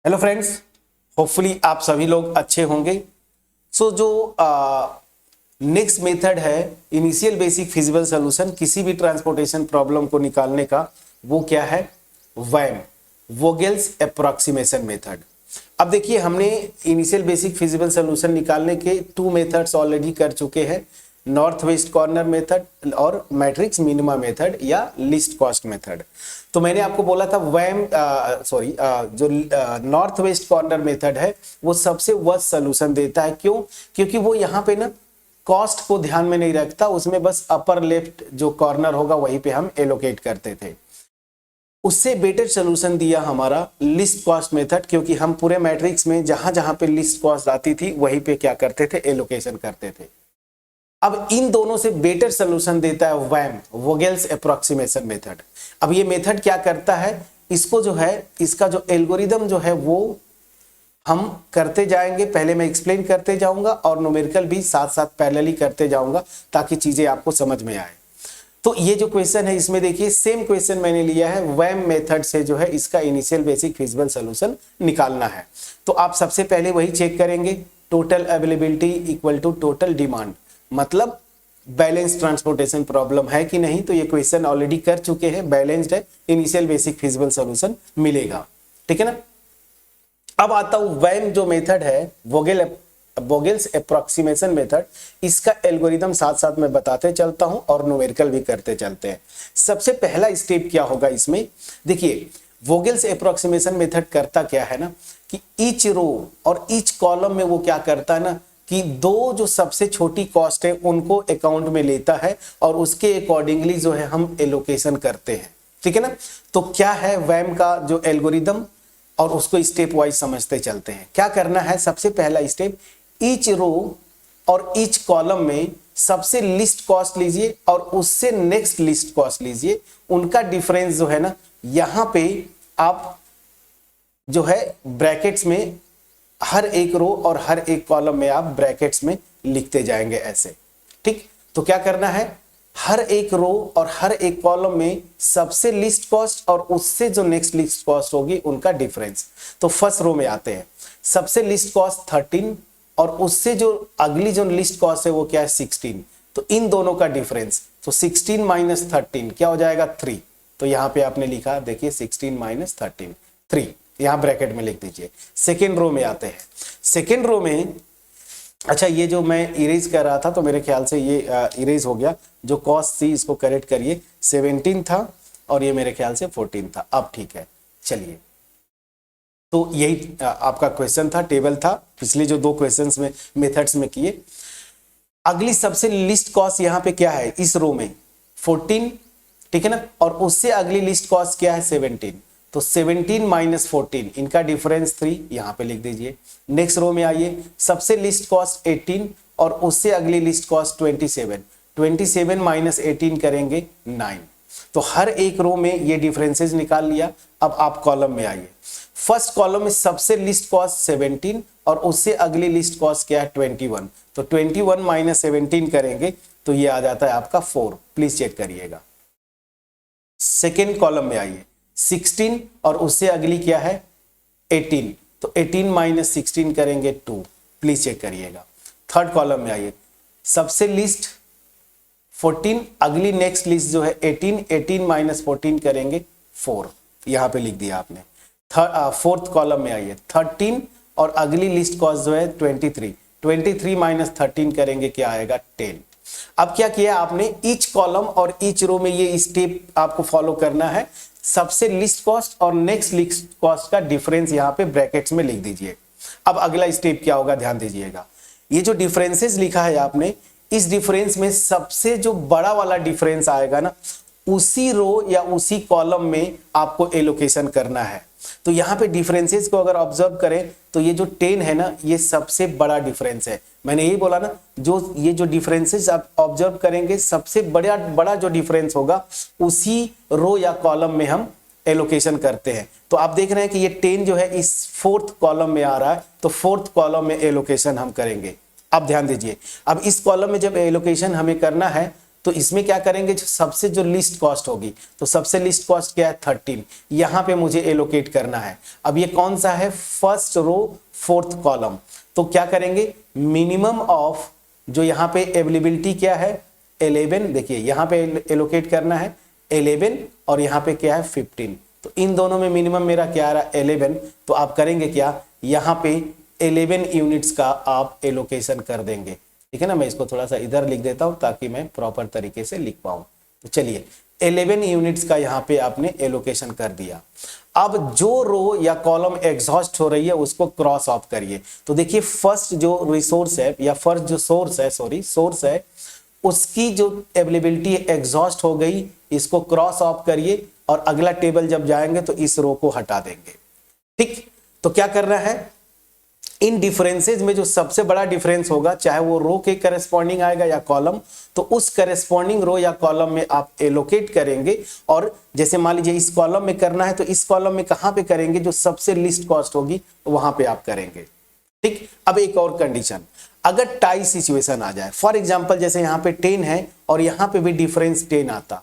Hello friends, hopefully आप सभी लोग अच्छे होंगे। जो नेक्स्ट मेथड है इनिशियल बेसिक फिजिबल सॉल्यूशन किसी भी ट्रांसपोर्टेशन प्रॉब्लम को निकालने का, वो क्या है? वैम, वोगेल्स अप्रोक्सीमेशन मेथड। अब देखिए, हमने इनिशियल बेसिक फिजिबल सॉल्यूशन निकालने के 2 मेथड्स ऑलरेडी कर चुके हैं, नॉर्थ वेस्ट कॉर्नर मेथड और मैट्रिक्स मिनिमा मेथड या लिस्ट कॉस्ट मेथड। तो मैंने आपको बोला था जो नॉर्थ वेस्ट कॉर्नर मेथड है वो सबसे वर्स्ट सॉल्यूशन देता है। क्यों? क्योंकि वो यहाँ पे ना कॉस्ट को ध्यान में नहीं रखता, उसमें बस अपर लेफ्ट जो कॉर्नर होगा वहीं पे हम एलोकेट करते थे। उससे बेटर सोल्यूशन दिया हमारा लिस्ट कॉस्ट मेथड, क्योंकि हम पूरे मैट्रिक्स में जहां जहां पे लिस्ट कॉस्ट आती थी वहीं पे क्या करते थे? एलोकेशन करते थे। अब इन दोनों से बेटर सोल्यूशन देता है वैम, वोगेल्स अप्रोक्सीमेशन मेथड। अब ये मेथड क्या करता है? इसको जो है, इसका जो एल्गोरिदम जो है वो हम करते जाएंगे। पहले मैं एक्सप्लेन करते जाऊंगा और न्यूमेरिकल भी साथ साथ पैरेलली करते जाऊंगा ताकि चीजें आपको समझ में आए। तो ये जो क्वेश्चन है इसमें देखिए, सेम क्वेश्चन मैंने लिया है, वैम मेथड से जो है इसका इनिशियल बेसिक फिजिबल सॉल्यूशन निकालना है। तो आप सबसे पहले वही चेक करेंगे, total availability equal to total demand, मतलब बैलेंस ट्रांसपोर्टेशन प्रॉब्लम है कि नहीं। तो ये क्वेश्चन ऑलरेडी कर चुके हैं, बैलेंस्ड है, इनिशियल बेसिक फिजिबल सॉल्यूशन मिलेगा, ठीक है ना। अब आता हूं वैम जो मेथड है, वोगेल्स अप्रोक्सीमेशन मेथड, इसका एल्गोरिदम साथ साथ में बताते चलता हूं और न्यूमेरिकल भी करते चलते हैं। सबसे पहला स्टेप क्या होगा इसमें? देखिए, वोगेल्स अप्रोक्सीमेशन मेथड करता क्या है ना कि ईच रो और ईच कॉलम में वो क्या करता है ना कि दो जो सबसे छोटी कॉस्ट है उनको अकाउंट में लेता है और उसके अकॉर्डिंगली जो है हम एलोकेशन करते हैं, ठीक है ना। तो क्या है वैम का जो एल्गोरिदम, और उसको स्टेप वाइज समझते चलते हैं। क्या करना है? सबसे पहला स्टेप, ईच रो और ईच कॉलम में सबसे लिस्ट कॉस्ट लीजिए और उससे नेक्स्ट लिस्ट कॉस्ट लीजिए। उनका डिफरेंस जो है ना, यहां पे आप जो है ब्रैकेट्स में हर एक रो और हर एक कॉलम में आप ब्रैकेट्स में लिखते जाएंगे ऐसे, ठीक। तो क्या करना है? हर एक रो और हर एक कॉलम में सबसे लिस्ट कॉस्ट और उससे जो नेक्स्ट लिस्ट कॉस्ट होगी उनका डिफरेंस। तो फर्स्ट रो में आते हैं, सबसे लिस्ट कॉस्ट 13 और उससे जो अगली जो लिस्ट कॉस्ट है वो क्या है? 16। तो इन दोनों का डिफरेंस, तो 16 माइनस 13 क्या हो जाएगा? 3। तो यहां पे आपने लिखा, देखिए 16 माइनस 13 3, यहां ब्रैकेट में लिख दीजिए। सेकेंड रो में आते हैं। सेकेंड रो में, अच्छा ये जो मैं इरेज कर रहा था तो मेरे ख्याल से ये इरेज हो गया, जो कॉस्ट थी इसको करेक्ट करिए, 17 था और ये मेरे ख्याल से 14 था। अब ठीक है, चलिए। तो यही आपका क्वेश्चन था, टेबल था, पिछले जो 2 क्वेश्चंस में मेथड्स में किए। अगली सबसे लिस्ट कॉस्ट यहाँ पे क्या है? इस रो में 14, ठीक है ना, और उससे अगली लिस्ट कॉस्ट क्या है? 17। तो 17 माइनस 14, इनका डिफरेंस 3, यहां पे लिख दीजिए। नेक्स्ट रो में आइए, सबसे लिस्ट कॉस्ट 18 और उससे अगली लिस्ट कॉस्ट 27। 27 माइनस 18 करेंगे 9। तो हर एक रो में ये डिफरेंसेस निकाल लिया। अब आप कॉलम में आइए, फर्स्ट कॉलम में सबसे लिस्ट कॉस्ट 17 और उससे अगली लिस्ट कॉस्ट क्या है? 21। तो 21 माइनस 17 करेंगे तो ये आ जाता है आपका 4। प्लीज चेक करिएगा। सेकेंड कॉलम में आइए, 16 और उससे अगली क्या है? 18। तो 18 माइनस 16 करेंगे 2। प्लीज चेक करिएगा। थर्ड कॉलम में आइए, सबसे लिस्ट 14, अगली नेक्स्ट लिस्ट जो है 18, 18 माइनस 14 करेंगे 4, यहां पे लिख दिया आपने। फोर्थ कॉलम में आइए, 13 और अगली लिस्ट कॉस्ट जो है 23, 23 माइनस 13 करेंगे क्या आएगा? 10। अब क्या किया आपने? ईच कॉलम और ईच रो में ये स्टेप आपको फॉलो करना है। सबसे लिस्ट कॉस्ट और नेक्स्ट लिस्ट कॉस्ट का डिफरेंस यहां पे ब्रैकेट्स में लिख दीजिए। अब अगला स्टेप क्या होगा? ध्यान दीजिएगा, ये जो डिफरेंसेस लिखा है आपने, इस डिफरेंस में सबसे जो बड़ा वाला डिफरेंस आएगा ना, उसी रो या उसी कॉलम में आपको एलोकेशन करना है। तो यहां पे डिफरेंसेस को अगर ऑब्जर्व करें तो ये जो 10 है ना, ये सबसे बड़ा डिफरेंस है। मैंने यही बोला ना, जो ये जो डिफरेंसेस आप ऑब्जर्व करेंगे, सबसे बड़ा जो डिफरेंस होगा उसी रो या कॉलम में हम एलोकेशन करते हैं। तो आप देख रहे हैं कि ये 10 जो है इस फोर्थ कॉलम में आ रहा है, तो फोर्थ कॉलम में एलोकेशन हम करेंगे। अब ध्यान दीजिए, अब इस कॉलम में जब एलोकेशन हमें करना है तो इसमें क्या करेंगे, जो सबसे जो लिस्ट कॉस्ट होगी, तो सबसे लिस्ट कॉस्ट क्या है 13, यहां पे मुझे एलोकेट करना है। अब ये कौन सा है, फर्स्ट रो फोर्थ कॉलम, तो क्या करेंगे, मिनिमम ऑफ जो यहाँ पे अवेलेबिलिटी क्या है 11, देखिए यहाँ पे एलोकेट करना है 11 और यहाँ पे क्या है 15, तो इन दोनों में मिनिमम मेरा क्या आ रहा है 11, तो आप करेंगे क्या, यहाँ पे 11 यूनिट्स का आप एलोकेशन कर देंगे, ठीक है ना। मैं इसको थोड़ा सा इधर लिख देता हूं ताकि मैं प्रॉपर तरीके से लिख पाऊं। तो चलिए 11 यूनिट्स का यहाँ पे आपने एलोकेशन कर दिया। अब जो रो या कॉलम एग्जॉस्ट हो रही है उसको क्रॉस ऑफ करिए। तो देखिए फर्स्ट जो रिसोर्स है या फर्स्ट जो सोर्स है उसकी जो अवेलेबिलिटी एग्जॉस्ट हो गई, इसको क्रॉस ऑफ करिए और अगला टेबल जब जाएंगे तो इस रो को हटा देंगे। ठीक, तो क्या करना है, इन डिफरेंसेज में जो सबसे बड़ा डिफरेंस होगा, चाहे वो रो के करस्पॉन्डिंग आएगा या कॉलम, तो उस करस्पॉन्डिंग रो या कॉलम में आप एलोकेट करेंगे। और जैसे मान लीजिए इस कॉलम में करना है तो इस कॉलम में कहां पे करेंगे, जो सबसे लिस्ट कॉस्ट होगी वहां पे आप करेंगे। ठीक, अब एक और कंडीशन, अगर टाई सिचुएशन आ जाए, फॉर एग्जांपल जैसे यहाँ पे 10 है और यहाँ पे भी डिफरेंस 10 आता,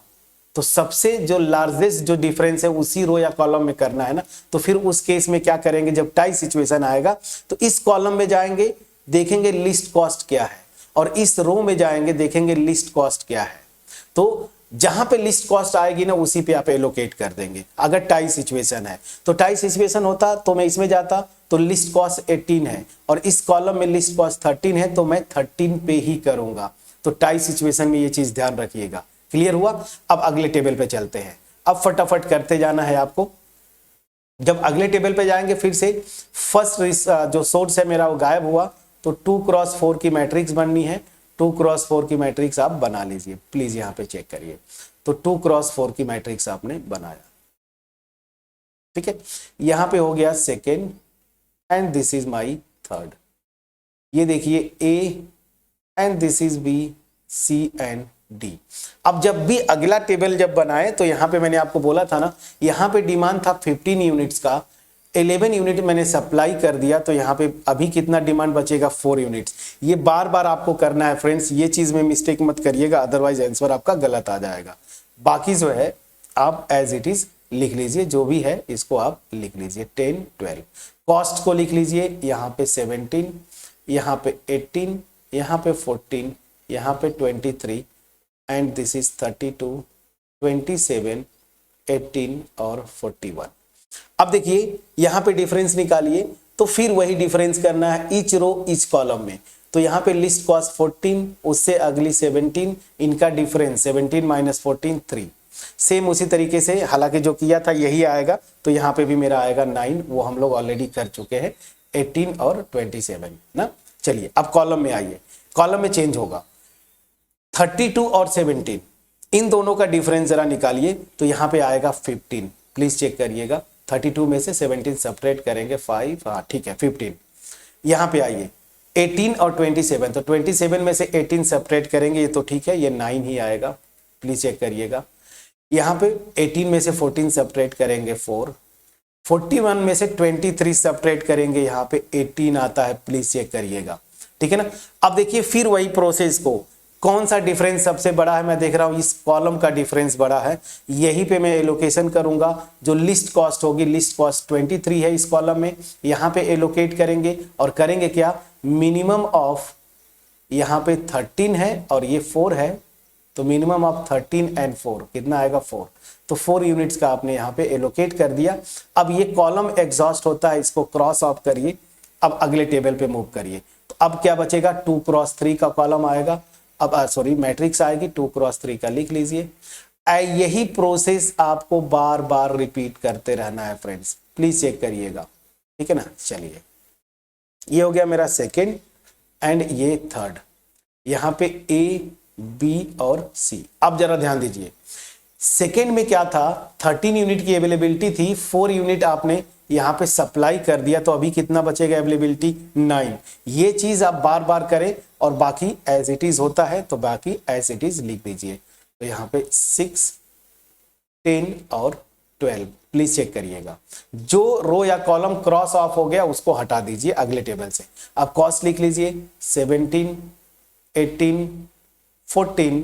तो सबसे जो लार्जेस्ट जो डिफरेंस है उसी रो या कॉलम में करना है ना, तो फिर उस केस में क्या करेंगे, जब टाई सिचुएशन आएगा तो इस कॉलम में जाएंगे देखेंगे लिस्ट कॉस्ट क्या है, और इस रो में जाएंगे देखेंगे लिस्ट कॉस्ट क्या है। तो जहां पे लिस्ट कॉस्ट आएगी ना उसी पे आप एलोकेट कर देंगे। अगर टाई सिचुएशन है, तो टाई सिचुएशन होता तो मैं इसमें जाता तो लिस्ट कॉस्ट 18 है और इस कॉलम में लिस्ट कॉस्ट 13 है, तो मैं 13 पे ही करूंगा। तो टाई सिचुएशन में ये चीज ध्यान रखिएगा। क्लियर हुआ। अब अगले टेबल पे चलते हैं। अब फटाफट करते जाना है आपको। जब अगले टेबल पे जाएंगे फिर से फर्स्ट जो सोर्स है मेरा वो गायब हुआ, तो 2x4 की मैट्रिक्स बननी है। 2x4 की मैट्रिक्स आप बना लीजिए प्लीज, यहां पे चेक करिए। तो 2x4 की मैट्रिक्स आपने बनाया, ठीक है। यहां पे हो गया second and this is my third. ये देखिए A and this is B, C and D. अब जब भी अगला टेबल जब बनाए तो यहां पे मैंने आपको बोला था ना, यहां पे डिमांड था 15 यूनिट्स का, 11 यूनिट मैंने सप्लाई कर दिया, तो यहाँ पे अभी कितना डिमांड बचेगा 4 यूनिट्स। ये बार बार आपको करना है फ्रेंड्स, ये चीज में मिस्टेक मत करिएगा, अदरवाइज आंसर आपका गलत आ जाएगा। बाकी जो है आप एज इट इज लिख लीजिए, जो भी है इसको आप लिख लीजिए। 10 12 कॉस्ट को लिख लीजिए, यहाँ पे 17, यहाँ पे 18, यहाँ पे 14, यहाँ पे 23 एंड दिस इज 32, 27, 18 और 41। अब देखिए यहां पे डिफरेंस निकालिए, तो फिर वही डिफरेंस करना है ईच रो ईच कॉलम में। तो यहां पे लिस्ट कॉस्ट 14, उससे अगली 17, इनका डिफरेंस 17 माइनस 14 3। सेम उसी तरीके से हालांकि जो किया था यही आएगा, तो यहां पे भी मेरा आएगा 9, वो हम लोग ऑलरेडी कर चुके हैं, 18 और 27 ना। चलिए अब कॉलम में आइए, कॉलम में चेंज होगा 32 और 17, इन दोनों का डिफरेंस जरा निकालिए, तो यहां पे आएगा 15। प्लीज चेक करिएगा, 32 में से 17 सेपरेट करेंगे 5, हाँ ठीक है 15। यहां पे आइए 18 और 27, तो 27 में से 18 सेपरेट करेंगे, ये तो ठीक है, ये 9 ही आएगा। प्लीज चेक करिएगा। यहां पे 18 में से 14 सेपरेट करेंगे 4, 41 में से 23 सेपरेट करेंगे, यहाँ पे 18 आता है। प्लीज चेक करिएगा, ठीक है ना। अब देखिए फिर वही प्रोसेस को, कौन सा डिफरेंस सबसे बड़ा है, मैं देख रहा हूं इस कॉलम का डिफरेंस बड़ा है, यहीं पे मैं एलोकेशन करूंगा। जो लिस्ट कॉस्ट होगी, लिस्ट कॉस्ट 23 है इस कॉलम में, यहां पे एलोकेट करेंगे और करेंगे क्या, मिनिमम ऑफ यहां पे 13 है और ये 4 है, तो मिनिमम ऑफ 13 एंड 4 कितना आएगा 4। तो 4 यूनिट्स का आपने यहाँ पे एलोकेट कर दिया। अब ये कॉलम एग्जॉस्ट होता है, इसको क्रॉस ऑफ करिए। अब अगले टेबल पे मूव करिए, तो अब क्या बचेगा, 2x3 का कॉलम आएगा। अब सॉरी मैट्रिक्स आएगी, 2x3 का लिख लीजिए। यही प्रोसेस आपको बार बार रिपीट करते रहना है फ्रेंड्स, प्लीज चेक करिएगा, ठीक है ना। चलिए ये हो गया मेरा सेकेंड एंड ये थर्ड, यहां पे ए बी और सी। अब जरा ध्यान दीजिए, सेकेंड में क्या था, 13 यूनिट की अवेलेबिलिटी थी, 4 यूनिट आपने यहां पे सप्लाई कर दिया, तो अभी कितना बचेगा अवेलेबिलिटी 9। ये चीज आप बार बार करें और बाकी एज इट इज होता है तो बाकी एज इट इज लिख दीजिए। तो यहाँ पे 6, 10 और 12 प्लीज चेक करिएगा। जो रो या कॉलम क्रॉस ऑफ हो गया उसको हटा दीजिए अगले टेबल से। अब कॉस्ट लिख लीजिए, 17, 18, 14,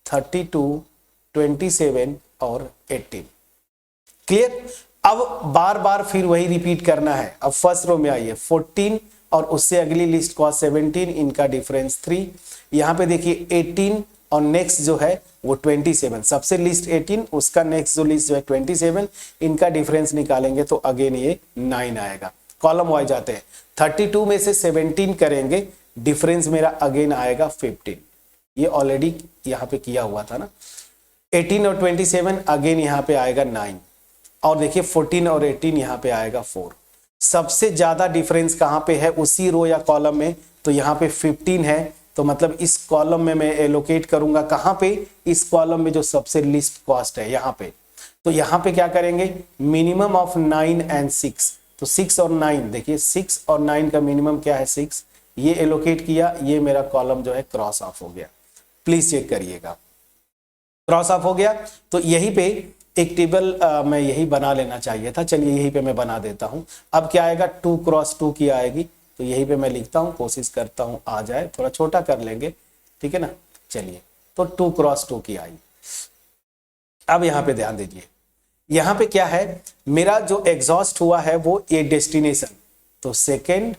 32, 27 और 18। क्लियर। अब बार बार फिर वही रिपीट करना है। अब फर्स्ट रो में आइए 14 और उससे अगली लिस्ट कॉस्ट 17, इनका डिफरेंस 3। यहाँ पे देखिए 18 और नेक्स्ट जो है वो 27, सबसे लिस्ट 18, उसका नेक्स्ट जो लिस्ट जो है 27, इनका डिफरेंस निकालेंगे तो अगेन ये 9 आएगा। कॉलम वाइज जाते हैं, 32 में से 17 करेंगे, डिफरेंस मेरा अगेन आएगा 15। ये ऑलरेडी यहाँ पे किया हुआ था ना। 18 और 27 अगेन यहाँ पे आएगा 9, और देखिए 14 और 18 यहाँ पे आएगा 4। सबसे ज्यादा डिफरेंस कहाँ पे है उसी रो या कॉलम में, तो यहाँ पे 15 है, तो मतलब इस कॉलम में मैं एलोकेट करूंगा कहाँ पे, इस कॉलम में जो सबसे लिस्ट कॉस्ट है यहाँ पे। तो यहाँ पे क्या करेंगे, मिनिमम ऑफ 9 एंड 6, तो 6 और 9, देखिए 6 और 9 का मिनिमम क्या है 6, ये एलोकेट किया, ये मेरा कॉलम जो है क्रॉस ऑफ हो गया। प्लीज चेक करिएगा, क्रॉस ऑफ हो गया। तो यहीं पे एक टेबल मैं यही बना लेना चाहिए था, चलिए यहीं पे मैं बना देता हूं। अब क्या आएगा, 2 क्रॉस 2 की आएगी, तो यहीं पे मैं लिखता हूं, कोशिश करता हूं आ जाए, थोड़ा छोटा कर लेंगे, ठीक है ना। चलिए, तो 2 क्रॉस 2 की आई। अब यहां पे ध्यान दीजिए, यहां पे क्या है, मेरा जो एग्जॉस्ट हुआ है वो ये डेस्टिनेशन, तो सेकेंड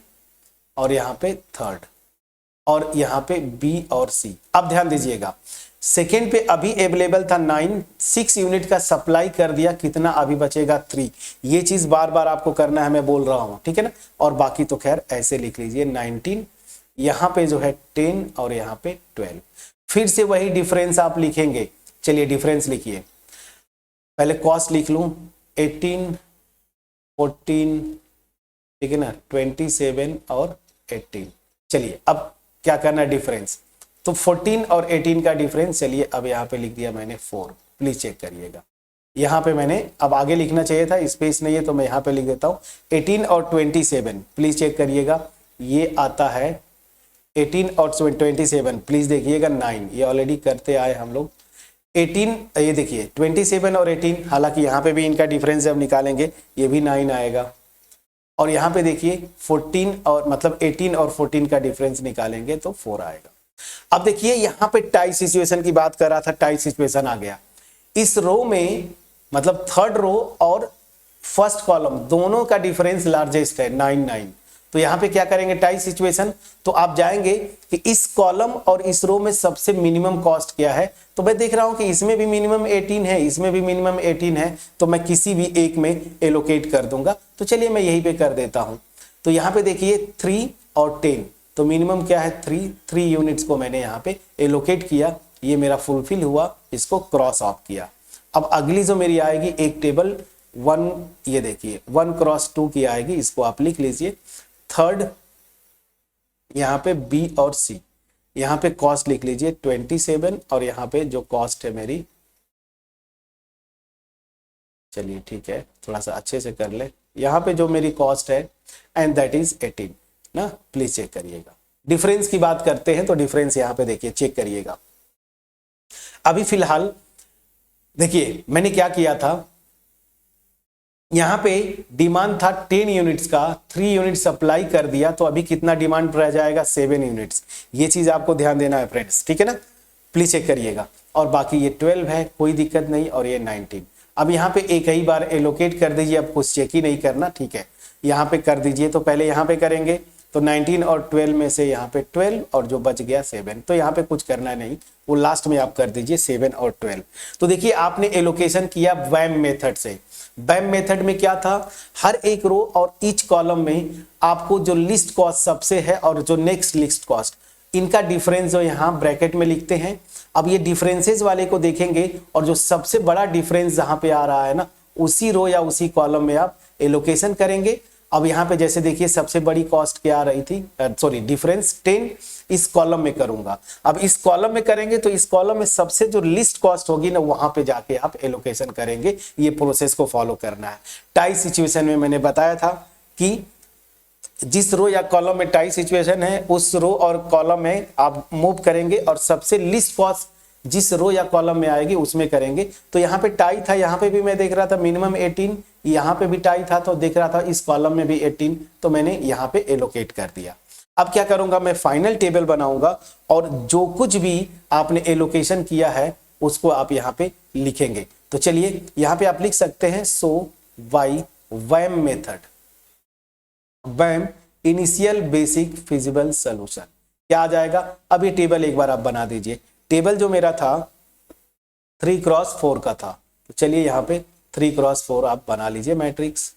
और यहां पे थर्ड, और यहां पे बी और सी। अब ध्यान दीजिएगा, सेकेंड पे अभी अवेलेबल था 9, 6 यूनिट का सप्लाई कर दिया, कितना अभी बचेगा 3। ये चीज बार बार आपको करना है, मैं बोल रहा हूं, ठीक है ना। और बाकी तो खैर ऐसे लिख लीजिए, 19, यहां पे जो है 10 और यहां पे 12। फिर से वही डिफरेंस आप लिखेंगे। चलिए डिफरेंस लिखिए, पहले कॉस्ट लिख लूं, 18, 14, ठीक है ना, 27 और 18। चलिए अब क्या करना है, डिफरेंस, तो 14 और 18 का डिफरेंस, चलिए अब यहाँ पे लिख दिया मैंने 4। प्लीज चेक करिएगा, यहाँ पे मैंने अब आगे लिखना चाहिए था, स्पेस नहीं है तो मैं यहाँ पे लिख देता हूँ 18 और 27। प्लीज चेक करिएगा, ये आता है 18 और 27, प्लीज देखिएगा 9, ये ऑलरेडी करते आए हम लोग। 18, ये देखिए 27 और 18, हालांकि यहाँ पे भी इनका डिफरेंस जब निकालेंगे ये भी 9 आएगा। और यहाँ पे देखिए 14 और मतलब 18 और 14 का डिफरेंस निकालेंगे तो 4 आएगा। अब देखिए यहाँ पे टाई सिचुएशन की बात कर रहा था, टाई सिचुएशन आ गया। इस रो में मतलब थर्ड रो और फर्स्ट कॉलम दोनों का डिफरेंस लार्जेस्ट है 9, 9। तो यहाँ पे क्या करेंगे, टाई सिचुएशन, तो आप जाएंगे कि इस कॉलम और इस रो में सबसे मिनिमम कॉस्ट क्या है। तो मैं देख रहा हूं कि इसमें भी मिनिमम 18 है, इसमें भी मिनिमम 18 है, तो मैं किसी भी एक में एलोकेट कर दूंगा। तो चलिए मैं यहीं पे कर देता हूं। तो यहाँ पे देखिए 3 और 10, तो मिनिमम क्या है 3 यूनिट्स को मैंने यहाँ पे एलोकेट किया, ये मेरा फुलफिल हुआ, इसको क्रॉस ऑफ किया। अब अगली जो मेरी आएगी एक टेबल 1, ये देखिए 1 क्रॉस 2 की आएगी, इसको आप लिख लीजिए। थर्ड यहाँ पे बी और सी, यहाँ पे कॉस्ट लिख लीजिए 27, और यहाँ पे जो कॉस्ट है मेरी, चलिए ठीक है थोड़ा सा अच्छे से कर ले, यहाँ पे जो मेरी कॉस्ट है एंड दैट इज 18 ना। प्लीज चेक करिएगा, डिफरेंस की बात करते हैं तो डिफरेंस यहाँ पे देखिए चेक करिएगा। अभी फिलहाल देखिए मैंने क्या किया था, यहाँ पे डिमांड था 10 यूनिट्स का, 3 यूनिट सप्लाई कर दिया, तो अभी कितना डिमांड रह जाएगा 7 यूनिट्स। ये चीज आपको ध्यान देना है फ्रेंड्स, ठीक है ना। प्लीज चेक करिएगा। और बाकी ये 12 है, कोई दिक्कत नहीं, और ये 19। अब यहाँ पे एक ही बार एलोकेट कर दीजिए, अब कुछ चेक ही नहीं करना, ठीक है। यहाँ पे कर दीजिए, तो पहले यहाँ पे करेंगे, तो 19 और 12 में से यहाँ पे 12 और जो बच गया 7, तो यहाँ पे कुछ करना नहीं, वो लास्ट में आप कर दीजिए 7 और 12। तो देखिए आपने एलोकेशन किया वैम मेथड से। वैम मेथड में क्या था, हर एक रो और ईच कॉलम में आपको जो लिस्ट कॉस्ट सबसे है और जो नेक्स्ट लिस्ट कॉस्ट, इनका डिफरेंस जो यहाँ ब्रैकेट में लिखते हैं। अब ये डिफरेंसेस वाले को देखेंगे, और जो सबसे बड़ा डिफरेंस जहां पे आ रहा है ना, उसी रो या उसी कॉलम में आप एलोकेशन करेंगे। अब यहाँ पे जैसे देखिए सबसे बड़ी कॉस्ट क्या आ रही थी, सॉरी डिफरेंस 10, इस कॉलम में करूंगा। अब इस कॉलम में करेंगे तो इस कॉलम में सबसे जो लिस्ट कॉस्ट होगी ना, वहां पे जाके आप एलोकेशन करेंगे। ये प्रोसेस को फॉलो करना है। टाई सिचुएशन में मैंने बताया था कि जिस रो या कॉलम में टाई सिचुएशन है, उस रो और कॉलम में आप मूव करेंगे, और सबसे लिस्ट कॉस्ट जिस रो या कॉलम में आएगी उसमें करेंगे। तो यहाँ पे टाई था, यहाँ पे भी मैं देख रहा था मिनिमम 18, यहाँ पे भी टाई था तो देख रहा था इस कॉलम में भी 18, तो मैंने यहाँ पे एलोकेट कर दिया। अब क्या करूंगा, मैं फाइनल टेबल बनाऊंगा, और जो कुछ भी आपने एलोकेशन किया है उसको आप यहाँ पे लिखेंगे। तो चलिए यहाँ पे आप लिख सकते हैं so by VAM method, VAM initial basic feasible solution क्या आ जाएगा। अब ये टेबल एक बार आप बना दीजिए। टेबल जो मेरा था 3x4 का था, तो चलिए यहाँ पे 3x4 आप बना लीजिए मैट्रिक्स,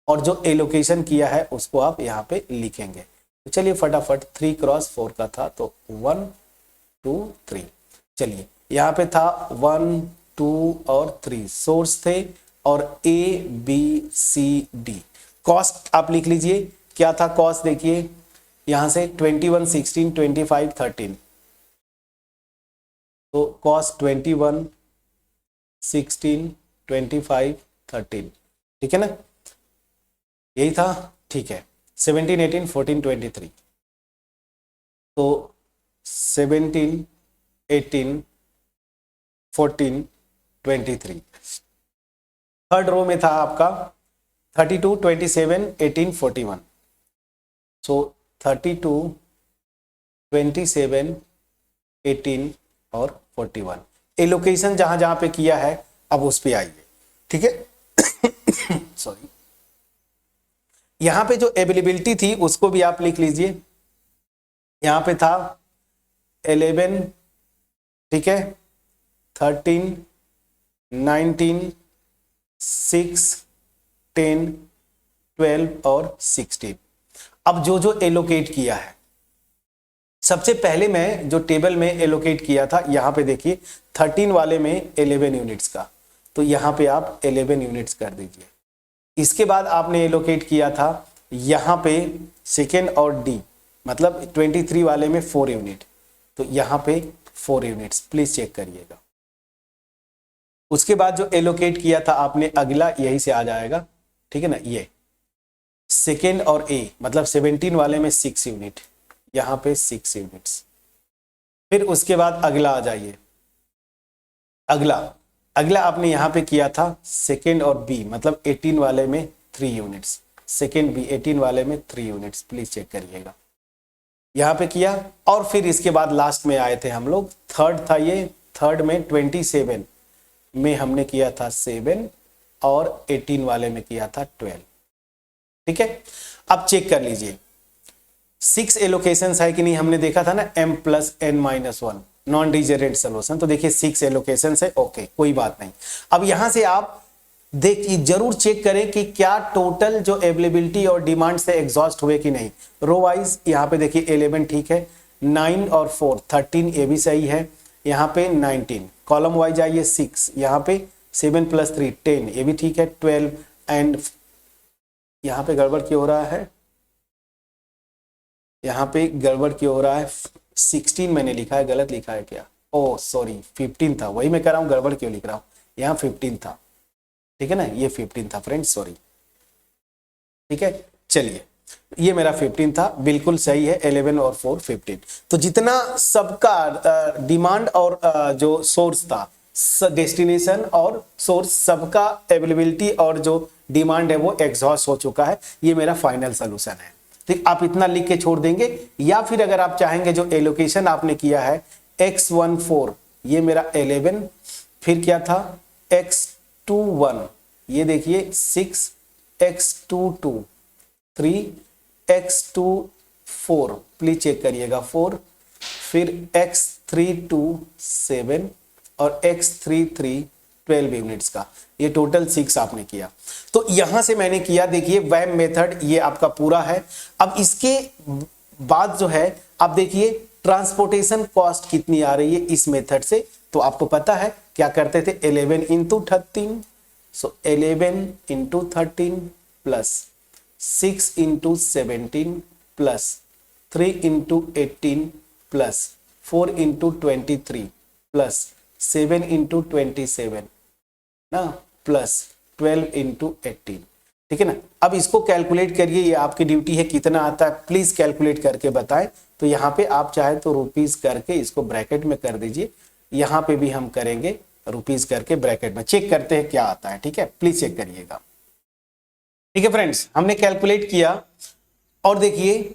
और जो एलोकेशन किया है उसको आप यहाँ पे लिखेंगे। तो चलिए फटाफट 3x4 का था तो 1 2 3, चलिए यहाँ पे था 1 2 और 3 सोर्स थे, और A B C D। Cost आप लिख लीजिए, क्या था कॉस्ट, देखिए यहां से 21 16 25 13, तो कॉस्ट 21 16 25 13, ठीक है ना, यही था, ठीक है। 17 18 14 23, तो 17 18 14 23। थर्ड रो में था आपका 32 27 18 41, सो 32 27 18 और 41। एलोकेशन जहां जहां पे किया है अब उस पे आइए, ठीक है। सॉरी, यहां पे जो अवेलेबिलिटी थी उसको भी आप लिख लीजिए। यहां पे था 11, ठीक है, 13 19 6 10 12 और 16। अब जो जो एलोकेट किया है, सबसे पहले मैं जो टेबल में एलोकेट किया था यहां पे देखिए 13 वाले में 11 यूनिट्स का, तो यहां पे आप 11 यूनिट्स कर दीजिए। इसके बाद आपने एलोकेट किया था यहां पे सेकेंड और डी, मतलब 23 वाले में 4 यूनिट, तो यहां पे 4 यूनिट्स प्लीज चेक करिएगा। उसके बाद जो एलोकेट किया था आपने अगला यही से आ जाएगा, ठीक है ना, ये सेकेंड और ए, मतलब 17 वाले में 6 यूनिट, यहां पे 6 यूनिट्स। फिर उसके बाद अगला आ जाइए, अगला आपने यहां पे किया था सेकेंड और बी, मतलब 18 वाले में 3 यूनिट्स, सेकेंड बी 18 वाले में 3 यूनिट्स, प्लीज चेक करिएगा, यहां पे किया। और फिर इसके बाद लास्ट में आए थे हम लोग, थर्ड था ये, थर्ड में 27 में हमने किया था 7 और 18 वाले में किया था 12, ठीक है। अब चेक कर लीजिए 6 एलोकेशंस है कि नहीं, हमने देखा था ना m plus n minus 1 non degenerate solution, तो देखिए 6 एलोकेशंस है, ओके कोई बात नहीं। अब यहां से आप देखिए जरूर चेक करें कि क्या टोटल जो अवेलेबिलिटी और डिमांड से एग्जॉस्ट हुए कि नहीं। रो वाइज यहाँ पे देखिए 11 ठीक है, 9 और 4 13, ये भी सही है, यहाँ पे 19। कॉलम वाइज आइए 6, यहाँ पे 7 प्लस 3 10, ये भी ठीक है, 12 एंड यहाँ पे गड़बड़ क्यों हो रहा है, यहाँ पे गड़बड़ क्यों हो रहा है, 16 मैंने लिखा है, गलत लिखा है क्या, ओ सॉरी 15 था, वही मैं कह रहा हूँ गड़बड़ क्यों लिख रहा हूँ, यहाँ 15 था, ठीक है ना, ये 15 था फ्रेंड्स, सॉरी, ठीक है। चलिए ये मेरा 15 था, बिल्कुल सही है, 11 और 4 15। तो जितना सबका डिमांड और जो सोर्स था, डेस्टिनेशन और सोर्स सबका अवेलेबिलिटी और जो डिमांड है वो एग्जॉस्ट हो चुका है, ये मेरा फाइनल सोल्यूशन है। ठीक, आप इतना लिख के छोड़ देंगे, या फिर अगर आप चाहेंगे जो एलोकेशन आपने किया है x14, ये मेरा 11, फिर क्या था x21, ये देखिए 6, x22 3, x24 प्लीज चेक करिएगा 4, फिर x32 7 और x33 12 यूनिट्स का, ये टोटल 6 आपने किया। तो यहां से मैंने किया, देखिए वैम मेथड ये आपका पूरा है। अब इसके बाद जो है आप देखिए ट्रांसपोर्टेशन कॉस्ट कितनी आ रही है इस मेथड से, तो आपको पता है क्या करते थे, 11 इंटू 13, सो 11 into 13 plus 6 into 17 plus 3 into 18 plus 4 into 23 plus 7 into 27 ना प्लस 12 इंटू 18, ठीक है ना। अब इसको कैलकुलेट करिए, ये आपकी ड्यूटी है, कितना आता है प्लीज कैलकुलेट करके बताएं। तो यहाँ पे आप चाहे तो रुपीज करके इसको ब्रैकेट में कर दीजिए, यहाँ पे भी हम करेंगे रुपीज करके ब्रैकेट में, चेक करते हैं क्या आता है, ठीक है, प्लीज चेक करिएगा। ठीक है फ्रेंड्स, हमने कैलकुलेट किया और देखिए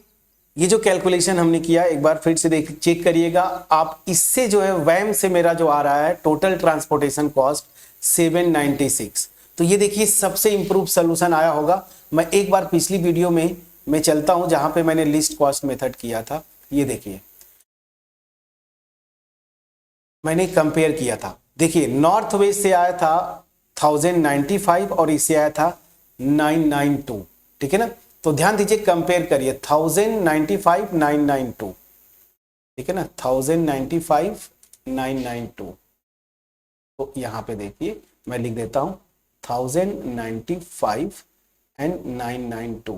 ये जो कैलकुलेशन हमने किया एक बार फिर से देख चेक करिएगा आप। इससे जो है वैम से मेरा जो आ रहा है टोटल ट्रांसपोर्टेशन कॉस्ट 796। तो ये देखिए सबसे इंप्रूव सोल्यूशन आया होगा। मैं एक बार पिछली वीडियो में मैं चलता हूं जहां पे मैंने लिस्ट कॉस्ट मेथड किया था। ये देखिए मैंने कंपेयर किया था। देखिए नॉर्थ वेस्ट से आया था 1095 और इससे आया था 992। ठीक है ना, तो ध्यान दीजिए कंपेयर करिए 1095 992। ठीक है ना, 1095 992। तो यहां पे देखिए मैं लिख देता हूं 1095 एंड 992।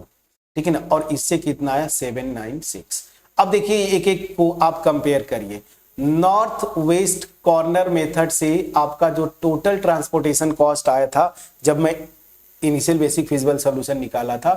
ठीक है ना, और इससे कितना आया 796। अब देखिए एक एक को आप कंपेयर करिए। नॉर्थ वेस्ट कॉर्नर मेथड से आपका जो टोटल ट्रांसपोर्टेशन कॉस्ट आया था जब मैं इनिशियल बेसिक फिजिबल सॉल्यूशन निकाला था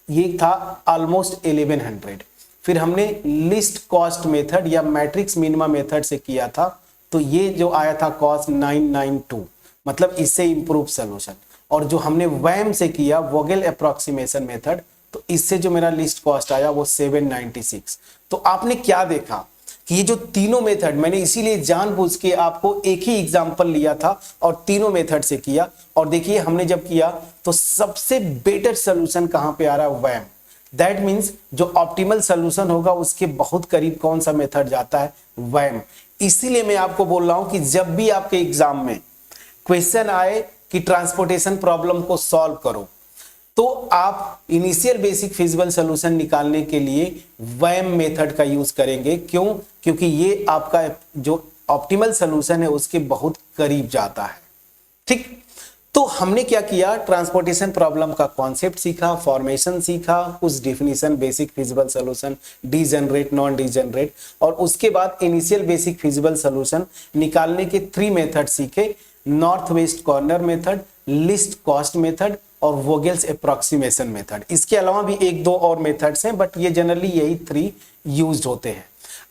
ये था ऑलमोस्ट 1100। फिर हमने लिस्ट कॉस्ट मेथड या मैट्रिक्स मिनिमा मेथड से किया था तो ये जो आया था कॉस्ट 992, मतलब इससे इंप्रूव सॉल्यूशन। और जो हमने वैम से किया वोगेल अप्रोक्सीमेशन मेथड तो इससे जो मेरा लिस्ट कॉस्ट आया वो 796। तो आपने क्या देखा कि ये जो तीनों मेथड मैंने इसीलिए जानबूझ के आपको एक ही एग्जांपल लिया था और तीनों मेथड से किया। और देखिए हमने जब किया तो सबसे बेटर सॉल्यूशन कहां पे आ रहा है वैम। दैट मींस जो ऑप्टिमल सॉल्यूशन होगा उसके बहुत करीब कौन सा मेथड जाता है वैम। इसीलिए मैं आपको बोल रहा हूं कि जब भी आपके एग्जाम में क्वेश्चन आए कि ट्रांसपोर्टेशन प्रॉब्लम को सॉल्व करो तो आप इनिशियल बेसिक फिजिबल सॉल्यूशन निकालने के लिए वैम मेथड का यूज करेंगे। क्यों? क्योंकि ये आपका जो ऑप्टिमल सॉल्यूशन है उसके बहुत करीब जाता है। ठीक, तो हमने क्या किया ट्रांसपोर्टेशन प्रॉब्लम का कॉन्सेप्ट सीखा, फॉर्मेशन सीखा, कुछ definition basic feasible solution, degenerate non degenerate, और उसके बाद इनिशियल बेसिक फिजिबल सॉल्यूशन निकालने के 3 मेथड सीखे, north west corner method, list cost method और वोगेल्स अप्रोक्सीमेशन मेथड। इसके अलावा भी 1-2 और मेथड्स हैं बट ये जनरली यही 3 यूज्ड होते हैं।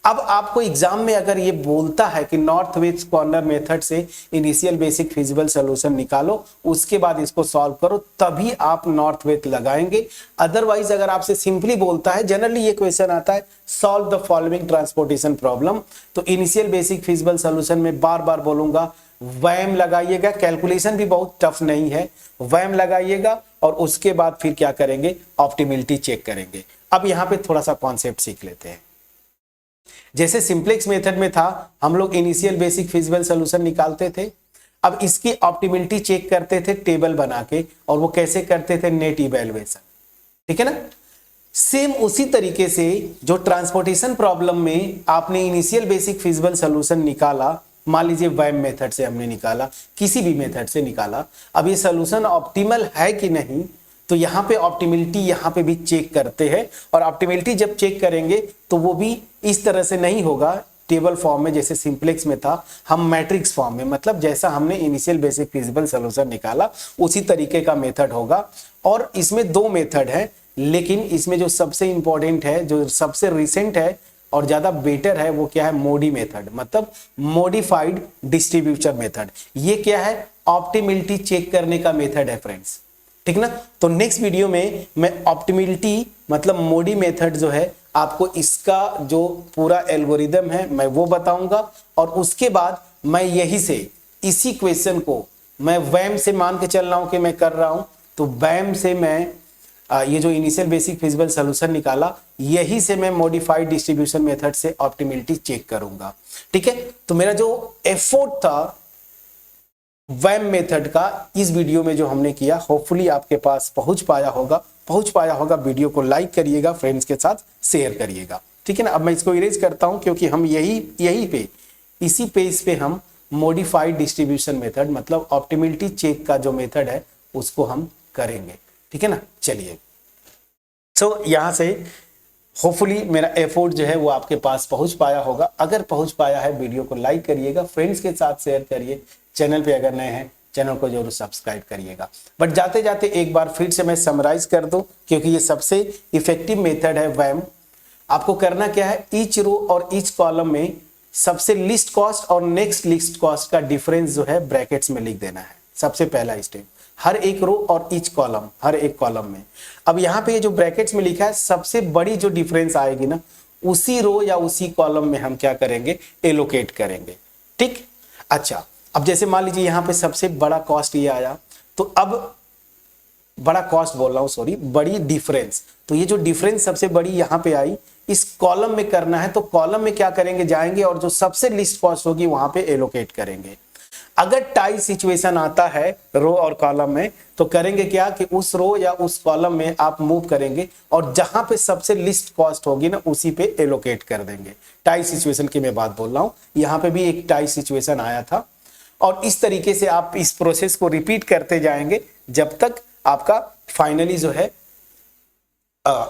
अब आपको एग्जाम में अगर ये बोलता है कि नॉर्थ वेस्ट कॉर्नर मेथड से इनिशियल बेसिक फिजिबल सॉल्यूशन निकालो उसके बाद इसको सॉल्व करो तभी आप नॉर्थ वेस्ट लगाएंगे। अदरवाइज अगर आपसे सिंपली बोलता है, जनरली ये क्वेश्चन आता है solve the following transportation problem, तो इनिशियल बेसिक फिजिबल सॉल्यूशन में बार बार बोलूंगा वैम लगाइएगा। कैलकुलेशन भी बहुत टफ नहीं है, वैम लगाइएगा और उसके बाद फिर क्या करेंगे ऑप्टिमिलिटी चेक करेंगे। अब यहां पे थोड़ा सा कॉन्सेप्ट सीख लेते हैं। जैसे सिंप्लेक्स मेथड में था हम लोग इनिशियल बेसिक फिजिबल सॉल्यूशन निकालते थे, अब इसकी ऑप्टिमिलिटी चेक करते थे टेबल बना के, और वो कैसे करते थे नेट इवैल्यूएशन। ठीक है ना, सेम उसी तरीके से जो ट्रांसपोर्टेशन प्रॉब्लम में आपने इनिशियल बेसिक फिजिबल सॉल्यूशन निकाला, मान लीजिए वैम मेथड से हमने निकाला, किसी भी मेथड से निकाला, अब ये सॉल्यूशन ऑप्टिमल है कि नहीं तो यहाँ पे ऑप्टिमिलिटी यहाँ पे भी चेक करते हैं। और ऑप्टिमिलिटी जब चेक करेंगे तो वो भी इस तरह से नहीं होगा टेबल फॉर्म में जैसे सिंप्लेक्स में था, हम मैट्रिक्स फॉर्म में, मतलब जैसा हमने इनिशियल बेसिक फिजिबल सॉल्यूशन निकाला उसी तरीके का मेथड होगा। और इसमें 2 मेथड है लेकिन इसमें जो सबसे इंपॉर्टेंट है, जो सबसे रिसेंट है और ज्यादा बेटर है वो क्या है मोडी मेथड, मतलब मॉडिफाइड डिस्ट्रीब्यूशन मेथड। ये क्या है ऑप्टिमिलिटी चेक करने का मेथड है फ्रेंड्स। ठीक ना, तो नेक्स्ट वीडियो में मैं ऑप्टिमिलिटी मतलब मोडी मेथड जो है आपको इसका जो पूरा एल्गोरिदम है मैं वो बताऊंगा। और उसके बाद मैं यही से इसी क्वेश्चन को मैं वैम से मान के चल रहा हूं कि मैं कर रहा हूं, तो वैम से मैं ये जो इनिशियल बेसिक फिजिबल सॉल्यूशन निकाला यही से मैं मॉडिफाइड डिस्ट्रीब्यूशन मेथड से ऑप्टिमिलिटी चेक करूंगा। ठीक है, तो मेरा जो एफर्ट था वैम मेथड का इस वीडियो में जो हमने किया होपफुली आपके पास पहुंच पाया होगा। वीडियो को लाइक करिएगा, फ्रेंड्स के साथ शेयर करिएगा। ठीक है ना, अब मैं इसको इरेज करता हूं क्योंकि हम यही पे इसी पेज पे हम मॉडिफाइड डिस्ट्रीब्यूशन मेथड मतलब ऑप्टिमिलिटी चेक का जो मेथड है उसको हम करेंगे। ठीक है ना, चलिए तो यहां से होपफुली मेरा एफर्ट जो है वो आपके पास पहुंच पाया होगा। अगर पहुंच पाया है वीडियो को लाइक करिएगा, फ्रेंड्स के साथ शेयर करिए, चैनल पे अगर नए हैं चैनल को जरूर सब्सक्राइब करिएगा। बट जाते जाते एक बार फिर से मैं समराइज कर दूं क्योंकि ये सबसे इफेक्टिव मेथड है वैम। आपको करना क्या है, ईच रो और ईच कॉलम में सबसे लिस्ट कॉस्ट और नेक्स्ट लिस्ट कॉस्ट का डिफरेंस जो है ब्रैकेट्स में लिख देना है, सबसे पहला स्टेप। हर एक रो और ईच कॉलम, हर एक कॉलम में। अब यहाँ पे ये जो ब्रैकेट्स में लिखा है सबसे बड़ी जो डिफरेंस आएगी ना उसी रो या उसी कॉलम में हम क्या करेंगे, एलोकेट करेंगे। ठीक, अच्छा अब जैसे मान लीजिए यहाँ पे सबसे बड़ा कॉस्ट ये आया, तो अब बड़ा कॉस्ट बोल रहा हूं सॉरी, बड़ी डिफरेंस, तो ये जो डिफरेंस सबसे बड़ी यहाँ पे आई इस कॉलम में करना है, तो कॉलम में क्या करेंगे, जाएंगे और जो सबसे लिस्ट कॉस्ट होगी वहां पे एलोकेट करेंगे। अगर टाई सिचुएशन आता है रो और कॉलम में तो करेंगे क्या कि उस रो या उस कॉलम में आप मूव करेंगे और जहां पे सबसे लिस्ट कॉस्ट होगी ना उसी पे एलोकेट कर देंगे। टाई सिचुएशन की मैं बात बोल रहा हूं, यहां पे भी एक टाई सिचुएशन आया था और इस तरीके से आप इस प्रोसेस को रिपीट करते जाएंगे जब तक आपका फाइनली जो है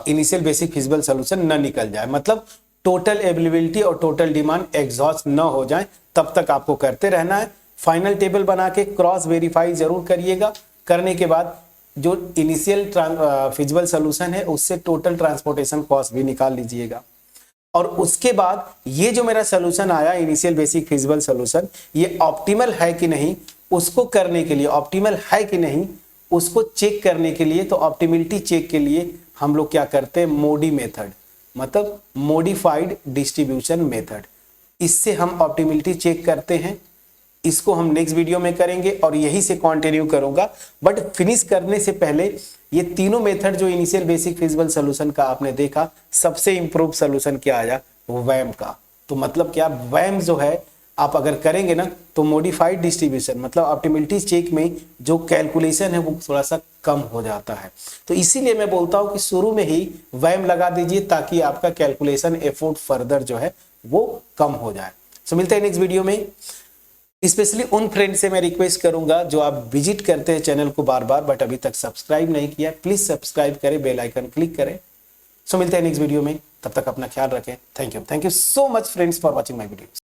इनिशियल बेसिक फिजिबल सॉल्यूशन न निकल जाए, मतलब टोटल अवेलेबिलिटी और टोटल डिमांड एग्जॉस्ट न हो जाए, तब तक आपको करते रहना है। फाइनल टेबल बना के क्रॉस वेरीफाई जरूर करिएगा। करने के बाद जो इनिशियल फिजिबल सॉल्यूशन है उससे टोटल ट्रांसपोर्टेशन कॉस्ट भी निकाल लीजिएगा। और उसके बाद ये जो मेरा सॉल्यूशन आया इनिशियल बेसिक फिजिबल सॉल्यूशन, ये ऑप्टिमल है कि नहीं उसको करने के लिए, ऑप्टिमल है कि नहीं उसको चेक करने के लिए, तो ऑप्टिमिलिटी चेक के लिए हम लोग क्या करते हैं, मोडी मेथड, मतलब मॉडिफाइड डिस्ट्रीब्यूशन मेथड, इससे हम ऑप्टिमिलिटी चेक करते हैं। इसको हम नेक्स्ट वीडियो में करेंगे और यही से कंटिन्यू करूंगा। बट फिनिश करने से पहले ये तीनों मेथड जो इनिशियल बेसिक फिजिबल सॉल्यूशन का आपने देखा, सबसे इंप्रूव सॉल्यूशन क्या आया, वैम का। तो मतलब क्या, वैम जो है आप अगर करेंगे ना तो मॉडिफाइड डिस्ट्रीब्यूशन मतलब ऑप्टिमिलिटी चेक में जो कैलकुलेशन है वो थोड़ा सा कम हो जाता है। तो इसीलिए मैं बोलता हूं कि शुरू में ही वैम लगा दीजिए ताकि आपका कैलकुलेशन एफर्ट फर्दर जो है वो कम हो जाए। सो मिलते हैं नेक्स्ट वीडियो में। स्पेशली उन फ्रेंड से मैं रिक्वेस्ट करूंगा जो आप विजिट करते हैं चैनल को बार बार बट अभी तक सब्सक्राइब नहीं किया, प्लीज सब्सक्राइब करें, बेल आइकन क्लिक करें। सो मिलते हैं नेक्स्ट वीडियो में, तब तक अपना ख्याल रखें। Thank you so much friends for watching my video.